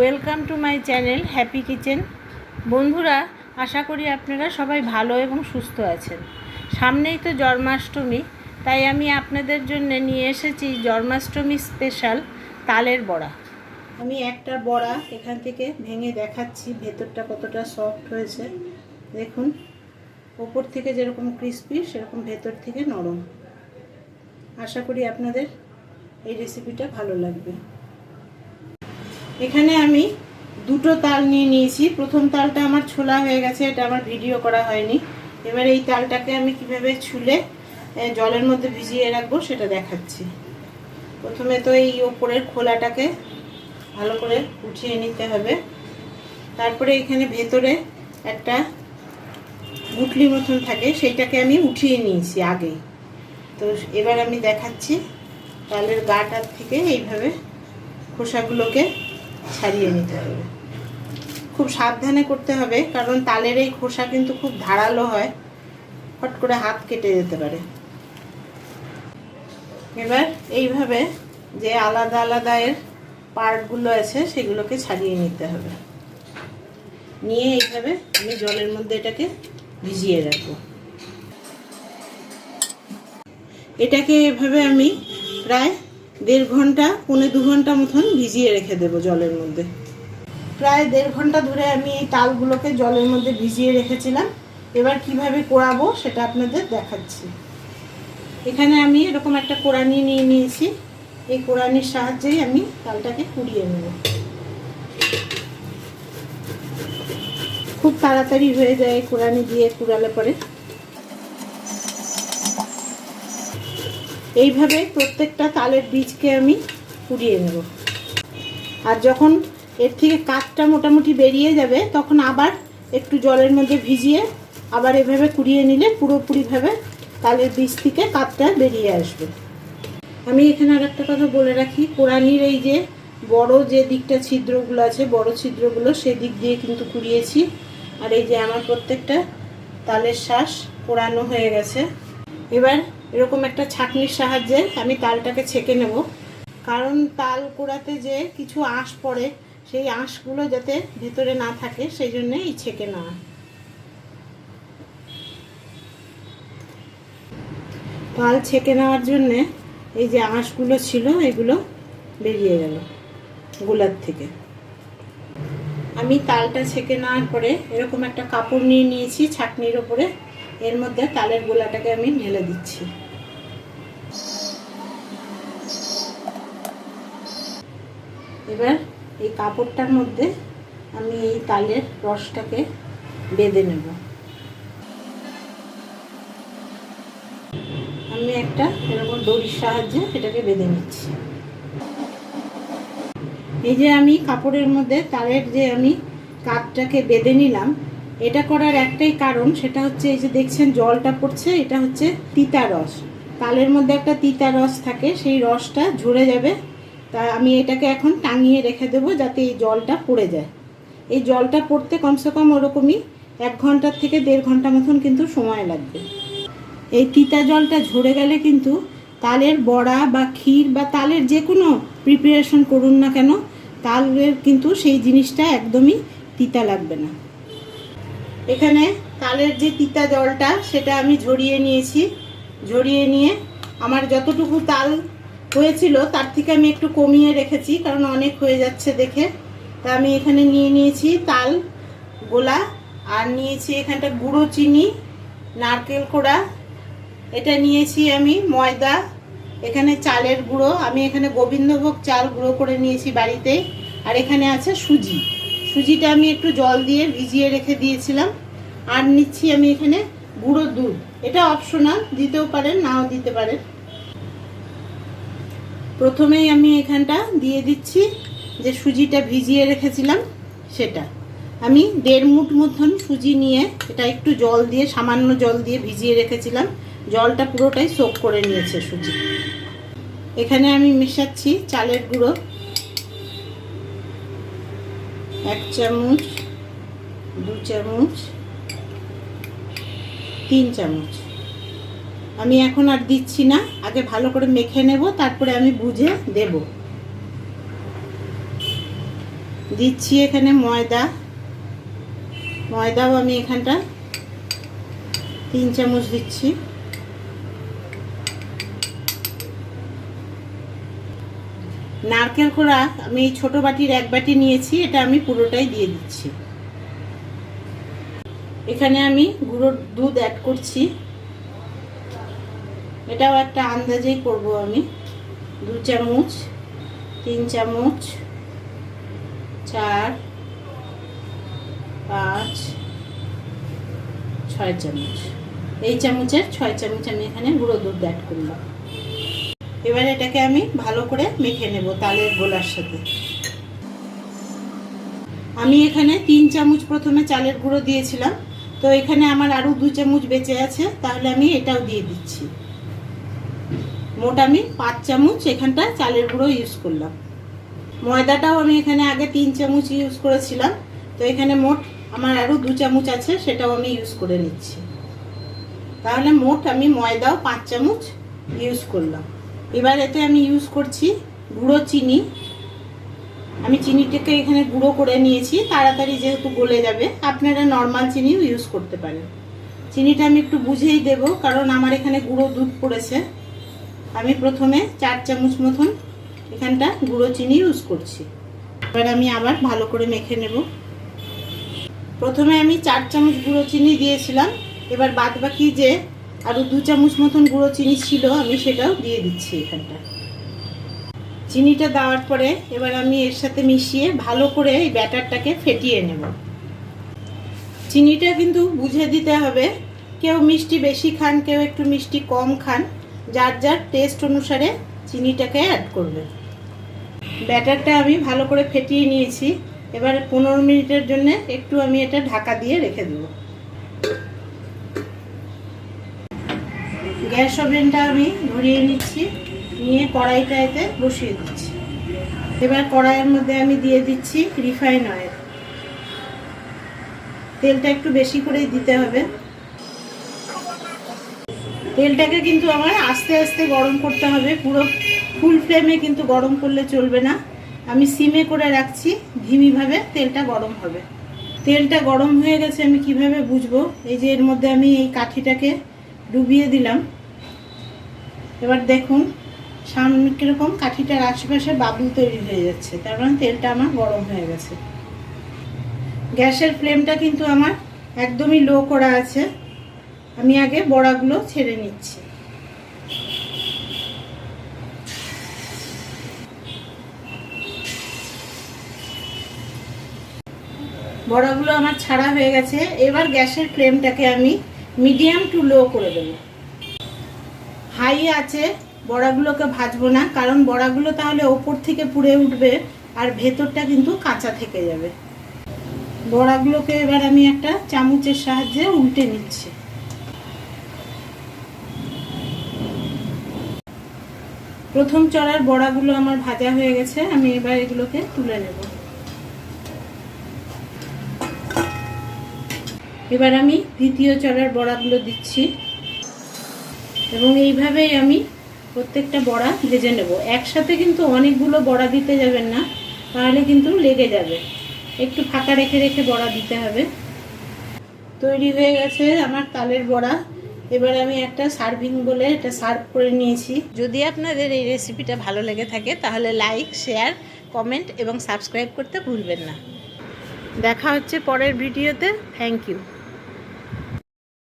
Welcome to my channel happy kitchen. বন্ধুরা, আশা করি আপনারা সবাই ভালো এবং সুস্থ আছেন। সামনেই তো জন্মাষ্টমী, তাই আমি আপনাদের জন্য নিয়ে এসেছি জন্মাষ্টমী স্পেশাল তালের বড়া। আমি একটা বড়া এখান থেকে ভেঙে দেখাচ্ছি ভেতরটা কতটা সফট হয়েছে। দেখুন, ওপর থেকে যেরকম ক্রিস্পি সেরকম ভেতর থেকে নরম। আশা করি আপনাদের এই রেসিপিটা ভালো লাগবে। এখানে আমি দুটো তাল নিয়ে নিয়েছি। প্রথম তালটা আমার ছোলা হয়ে গেছে, এটা আমার ভিডিও করা হয়নি। এবার এই তালটাকে আমি কিভাবে ছুলে জলের মধ্যে ভিজিয়ে রাখবো সেটা দেখাচ্ছি। প্রথমে তো এই ওপরের খোলাটাকে ভালো করে উঠিয়ে নিতে হবে। তারপরে এখানে ভেতরে একটা গুটলি মতন থাকে, সেইটাকে আমি উঠিয়ে নিয়েছি আগেই। তো এবার আমি দেখাচ্ছি তালের গাটার থেকে এইভাবে খোসাগুলোকে ছাড়িয়ে নিতে হবে। খুব সাবধানে করতে হবে, কারণ তালের এই খোসা কিন্তু খুব ধারালো হয়, ফট করে হাত কেটে যেতে পারে। এবার এইভাবে যে আলাদা আলাদা এর পার্টগুলো আছে সেগুলোকে ছাড়িয়ে নিতে হবে। নিয়ে এইভাবে আমি জলের মধ্যে এটাকে ভিজিয়ে রাখবো। এটাকে এভাবে আমি প্রায় 1.5 ঘন্টা 1.25 ঘন্টা মতন ভিজিয়ে রেখে দেবো জলের মধ্যে। প্রায় 1.5 ঘন্টা ধরে আমি এই তালগুলোকে জলের মধ্যে ভিজিয়ে রেখেছিলাম। এবার কিভাবে কোড়াবো সেটা আপনাদের দেখাচ্ছি। এখানে আমি এরকম একটা কোড়ানি নিয়ে নিয়েছি। এই কোড়ানির সাহায্যেই আমি তালটাকে কুড়িয়ে নেব। খুব তাড়াতাড়ি হয়ে যায় কোড়ানি দিয়ে কুড়ালে পরে। এইভাবে প্রত্যেকটা তালের বীজকে আমি কুড়িয়ে নেব। আর যখন এর থেকে কাঠটা মোটামুটি বেরিয়ে যাবে, তখন আবার একটু জলের মধ্যে ভিজিয়ে আবার এভাবে কুড়িয়ে নিলে পুরোপুরিভাবে তালের বীজ থেকে কাঠটা বেরিয়ে আসবে। আমি এখানে আর একটা কথা বলে রাখি, কোড়ানির এই যে বড় যে দিকটা ছিদ্রগুলো আছে, বড় ছিদ্রগুলো সেদিক দিয়ে কিন্তু কুড়িয়েছি। আর এই যে আমার প্রত্যেকটা তালের শ্বাস কোড়ানো হয়ে গেছে। এবার এরকম একটা ছাঁকনির সাহায্যে আমি তালটাকে ছেঁকে নেব, কারণ তাল কোড়াতে যে কিছু আঁশ পড়ে, সেই আঁশগুলো যাতে ভেতরে না থাকে সেই জন্য এই ছেঁকে নেওয়া। তাল ছেঁকে নেওয়ার জন্যে এই যে আঁশগুলো ছিল এগুলো বেরিয়ে গেল গোলার থেকে। আমি তালটা ছেঁকে নেওয়ার পরে এরকম একটা কাপড় নিয়ে নিয়েছি ছাঁকনির ওপরে। এর মধ্যে তালের গোলাটাকে আমি ঢেলে দিচ্ছি। এবার এই কাপড়টার মধ্যে আমি এই তালের রসটাকে বেঁধে নেব। আমি একটা এরকম দড়ির সাহায্যে এটাকে বেঁধে নিচ্ছি। এই যে আমি কাপড়ের মধ্যে তালের যে আমি কাপটাকে বেঁধে নিলাম, এটা করার একটাই কারণ, সেটা হচ্ছে এই যে দেখছেন জলটা পড়ছে, এটা হচ্ছে তিতা রস। তালের মধ্যে একটা তিতা রস থাকে, সেই রসটা ঝরে যাবে। তা আমি এটাকে এখন টাঙিয়ে রেখে দেবো যাতে এই জলটা পড়ে যায়। এই জলটা পড়তে কমসে কম ওরকমই 1 ঘন্টার থেকে 1.5 ঘন্টা মতন কিন্তু সময় লাগবে। এই তিতা জলটা ঝরে গেলে কিন্তু তালের বড়া বা ক্ষীর বা তালের যে কোনো প্রিপারেশন করুন না কেন, তালের কিন্তু সেই জিনিসটা একদমই তিতা লাগবে না। এখানে তালের যে তিতা জলটা সেটা আমি ঝরিয়ে নিয়েছি। ঝরিয়ে নিয়ে আমার যতটুকু তাল হয়েছিল তার থেকে আমি একটু কমিয়ে রেখেছি, কারণ অনেক হয়ে যাচ্ছে দেখে। তা আমি এখানে নিয়ে নিয়েছি তাল গোলা, আর নিয়েছি এখানটা গুঁড়ো চিনি, নারকেল কোড়া, এটা নিয়েছি আমি ময়দা, এখানে চালের গুঁড়ো, আমি এখানে গোবিন্দভোগ চাল গুঁড়ো করে নিয়েছি বাড়িতেই। আর এখানে আছে সুজি। সুজিটা আমি একটু জল দিয়ে ভিজিয়ে রেখে দিয়েছিলাম। আর নিচ্ছি আমি এখানে গুঁড়ো দুধ, এটা অপশনাল, দিতেও পারেন নাও দিতে পারেন। প্রথমেই আমি এখানটা দিয়ে দিচ্ছি যে সুজিটা ভিজিয়ে রেখেছিলাম সেটা। আমি 1.5 মুঠ মতন সুজি নিয়ে এটা একটু জল দিয়ে, সামান্য জল দিয়ে ভিজিয়ে রেখেছিলাম। জলটা পুরোটাই সোক করে নিয়েছে সুজি। এখানে আমি মেশাচ্ছি চালের গুঁড়ো 1 চামচ, 2 চামচ, 3 চামচ। আমি এখন আর দিচ্ছি না, আগে ভালো করে মেখে নেব, তারপরে আমি বুঝে দেব। দিচ্ছি এখানে ময়দা। ময়দাও আমি এখানটা 3 চামচ দিচ্ছি। নারকেল কোড়া আমি এই ছোট বাটির 1 বাটি নিয়েছি, এটা আমি পুরোটাই দিয়ে দিচ্ছি। এখানে আমি গুঁড়ো দুধ অ্যাড করছি, এটাও একটা আন্দাজেই করব আমি। 2 চামচ, 3 চামচ, 4, 5, 6 চামচ। এই চামচের 6 চামচ আমি এখানে গুঁড়ো দুধ অ্যাড করলাম। এবার এটাকে আমি ভালো করে মেখে নেব তালের গোলার সাথে। আমি এখানে 3 চামচ প্রথমে চালের গুঁড়ো দিয়েছিলাম, তো এখানে আমার আরও 2 চামচ বেঁচে আছে, তাহলে আমি এটাও দিয়ে দিচ্ছি। মোট আমি 5 চামচ এখানটা চালের গুঁড়ো ইউজ করলাম। ময়দাটাও আমি এখানে আগে 3 চামচ ইউজ করেছিলাম, তো এখানে মোট আমার আরও 2 চামচ আছে, সেটাও আমি ইউজ করে নিচ্ছি। তাহলে মোট আমি ময়দাও 5 চামচ ইউজ করলাম। এবার এতে আমি ইউজ করছি গুঁড়ো চিনি। আমি চিনিটাকে এখানে গুঁড়ো করে নিয়েছি, তাড়াতাড়ি যেহেতু গলে যাবে। আপনারা নর্মাল চিনিও ইউজ করতে পারেন। চিনিটা আমি একটু বুঝেই দেব, কারণ আমার এখানে গুঁড়ো দুধ পড়েছে। আমি প্রথমে 4 চামচ মতন এখানটা গুঁড়ো চিনি ইউজ করছি। এবার আমি আবার ভালো করে মেখে নেব। প্রথমে আমি 4 চামচ গুঁড়ো চিনি দিয়েছিলাম, এবার বাদ বাকি যে আরও 2 চামচ মতন গুঁড়ো চিনি ছিল আমি সেটাও দিয়ে দিচ্ছি এখানটা। চিনিটা দেওয়ার পরে এবার আমি এর সাথে মিশিয়ে ভালো করে এই ব্যাটারটাকে ফেটিয়ে নেব। চিনিটা কিন্তু বুঝে দিতে হবে, কেউ মিষ্টি বেশি খান, কেউ একটু মিষ্টি কম খান, যার যার টেস্ট অনুসারে চিনিটাকে অ্যাড করবে। ব্যাটারটা আমি ভালো করে ফেটিয়ে নিয়েছি। এবার 15 মিনিটের জন্য একটু আমি এটা ঢাকা দিয়ে রেখে দেব। গ্যাস ওভেনটা আমি ধরিয়ে নিচ্ছি, নিয়ে কড়াইটা এতে বসিয়ে দিচ্ছি। এবার কড়াইয়ের মধ্যে আমি দিয়ে দিচ্ছি রিফাইন অয়েল। তেলটা একটু বেশি করেই দিতে হবে। তেলটাকে কিন্তু আমার আস্তে আস্তে গরম করতে হবে, পুরো ফুল ফ্লেমে কিন্তু গরম করলে চলবে না। আমি সিমে করে রাখছি, ধিমিভাবে তেলটা গরম হবে। তেলটা গরম হয়ে গেছে আমি কিভাবে বুঝবো? এই যে এর মধ্যে আমি এই কাঠিটাকে ডুবিয়ে দিলাম। এবার দেখুন সামনে কীরকম কাঠিটার আশেপাশে বাবুল তৈরি হয়ে যাচ্ছে, তার মানে তেলটা আমার গরম হয়ে গেছে। গ্যাসের ফ্লেমটা কিন্তু আমার একদমই লো করা আছে। আমি আগে বড়াগুলো ছেড়ে নিচ্ছি। বড়াগুলো আমার ছাড়া হয়ে গেছে। এবার গ্যাসের ফ্লেমটাকে আমি মিডিয়াম টু লো করে দেব। হাই আছে বড়াগুলোকে ভাজবো না, কারণ বড়াগুলো তাহলে ওপর থেকে পুড়ে উঠবে আর ভেতরটা কিন্তু কাঁচা থেকে যাবে। বড়াগুলোকে এবার আমি একটা চামচের সাহায্যে উল্টে নিচ্ছি। প্রথম চড়ার বড়াগুলো আমার ভাজা হয়ে গেছে, আমি এবার এগুলোকে তুলে নেব। এবার আমি দ্বিতীয় চড়ার বড়াগুলো দিচ্ছি এবং এইভাবেই আমি প্রত্যেকটা বড়া ভেজে নেব। একসাথে কিন্তু অনেকগুলো বড়া দিতে যাবেন না, তাহলে কিন্তু লেগে যাবে। একটু ফাঁকা রেখে রেখে বড়া দিতে হবে। তৈরি হয়ে গেছে আমার তালের বড়া। এবার আমি একটা সার্ভিং বলে এটা সার্ভ করে নিয়েছি। যদি আপনাদের এই রেসিপিটা ভালো লেগে থাকে তাহলে লাইক, শেয়ার, কমেন্ট এবং সাবস্ক্রাইব করতে ভুলবেন না। দেখা হচ্ছে পরের ভিডিওতে। Thank you.